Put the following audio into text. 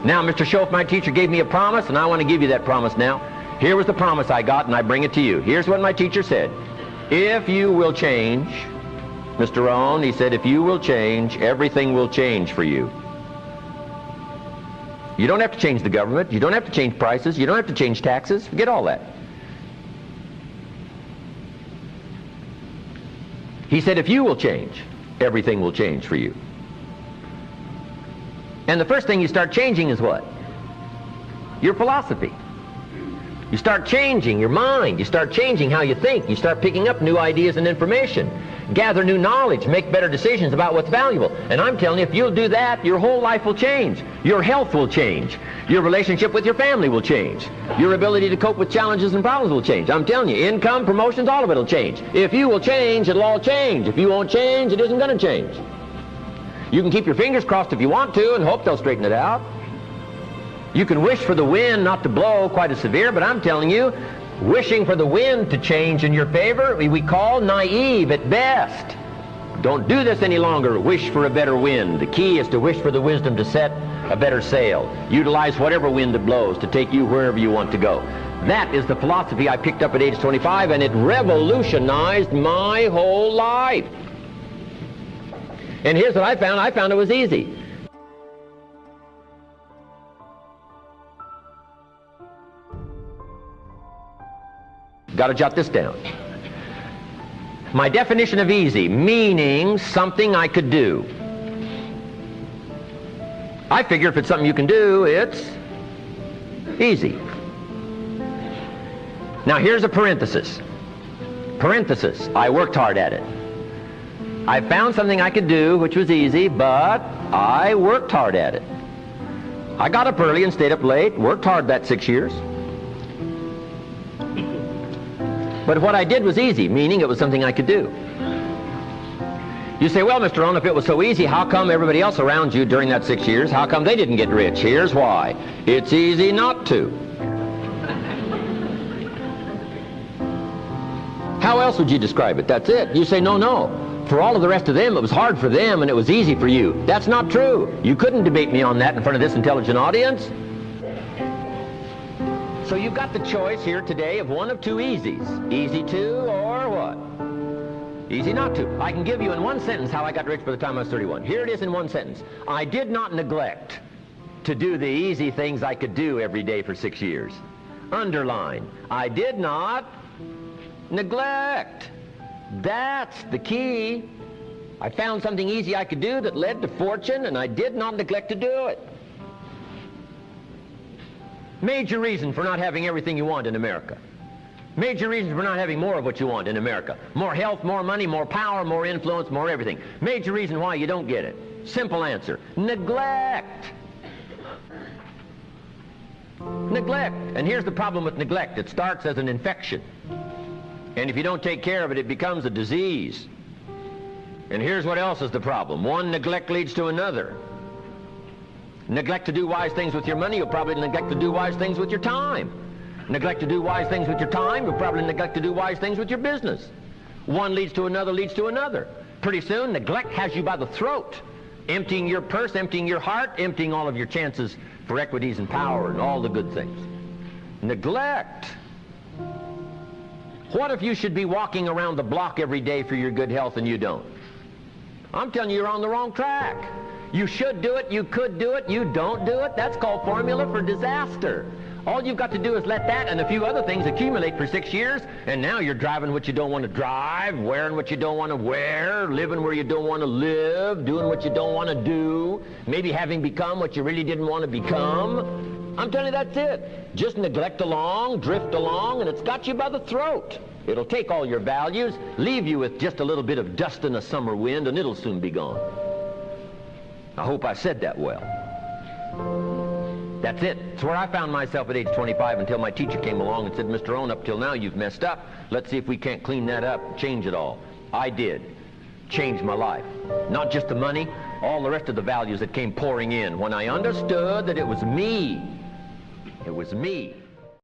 Now, Mr. Schoaf, my teacher, gave me a promise, and I want to give you that promise now. Here was the promise I got, and I bring it to you. Here's what my teacher said. If you will change, Mr. Rohn, he said, if you will change, everything will change for you. You don't have to change the government. You don't have to change prices. You don't have to change taxes. Forget all that. He said, if you will change, everything will change for you. And the first thing you start changing is what? Your philosophy. You start changing your mind. You start changing how you think. You start picking up new ideas and information. Gather new knowledge. Make better decisions about what's valuable. And I'm telling you, if you'll do that, your whole life will change. Your health will change. Your relationship with your family will change. Your ability to cope with challenges and problems will change. I'm telling you, income, promotions, all of it will change. If you will change, it'll all change. If you won't change, it isn't going to change. You can keep your fingers crossed if you want to and hope they'll straighten it out. You can wish for the wind not to blow quite as severe, but I'm telling you, wishing for the wind to change in your favor, we call naive at best. Don't do this any longer. Wish for a better wind. The key is to wish for the wisdom to set a better sail. Utilize whatever wind it blows to take you wherever you want to go. That is the philosophy I picked up at age 25, and it revolutionized my whole life. And here's what I found. I found it was easy. Got to jot this down. My definition of easy, meaning something I could do. I figure if it's something you can do, it's easy. Now here's a parenthesis. Parenthesis, I worked hard at it. I found something I could do which was easy, but I worked hard at it. I got up early and stayed up late, worked hard that 6 years. But what I did was easy, meaning it was something I could do. You say, well, Mr. Rohn, if it was so easy, how come everybody else around you during that 6 years, how come they didn't get rich? Here's why. It's easy not to. How else would you describe it? That's it. You say, no. For all of the rest of them, it was hard for them and it was easy for you. That's not true. You couldn't debate me on that in front of this intelligent audience. So you've got the choice here today of one of two easies. Easy to or what? Easy not to. I can give you in one sentence how I got rich by the time I was 31. Here it is in one sentence. I did not neglect to do the easy things I could do every day for 6 years. Underline. I did not neglect. That's the key. I found something easy I could do that led to fortune, and I did not neglect to do it. Major reason for not having everything you want in America. Major reason for not having more of what you want in America. More health, more money, more power, more influence, more everything. Major reason why you don't get it. Simple answer. Neglect. Neglect. And here's the problem with neglect. It starts as an infection. And if you don't take care of it, it becomes a disease. And here's what else is the problem. One neglect leads to another. Neglect to do wise things with your money, you'll probably neglect to do wise things with your time. Neglect to do wise things with your time, you'll probably neglect to do wise things with your business. One leads to another, leads to another. Pretty soon, neglect has you by the throat, emptying your purse, emptying your heart, emptying all of your chances for equities and power and all the good things. Neglect. What if you should be walking around the block every day for your good health and you don't? I'm telling you, you're on the wrong track. You should do it, you could do it, you don't do it. That's called formula for disaster. All you've got to do is let that and a few other things accumulate for 6 years, and now you're driving what you don't want to drive, wearing what you don't want to wear, living where you don't want to live, doing what you don't want to do, maybe having become what you really didn't want to become. I'm telling you, that's it. Just neglect along, drift along, and it's got you by the throat. It'll take all your values, leave you with just a little bit of dust in a summer wind, and it'll soon be gone. I hope I said that well. That's it. It's where I found myself at age 25 until my teacher came along and said, Mr. Rohn, up till now you've messed up. Let's see if we can't clean that up, change it all. I did. Changed my life. Not just the money, all the rest of the values that came pouring in when I understood that it was me. It was me.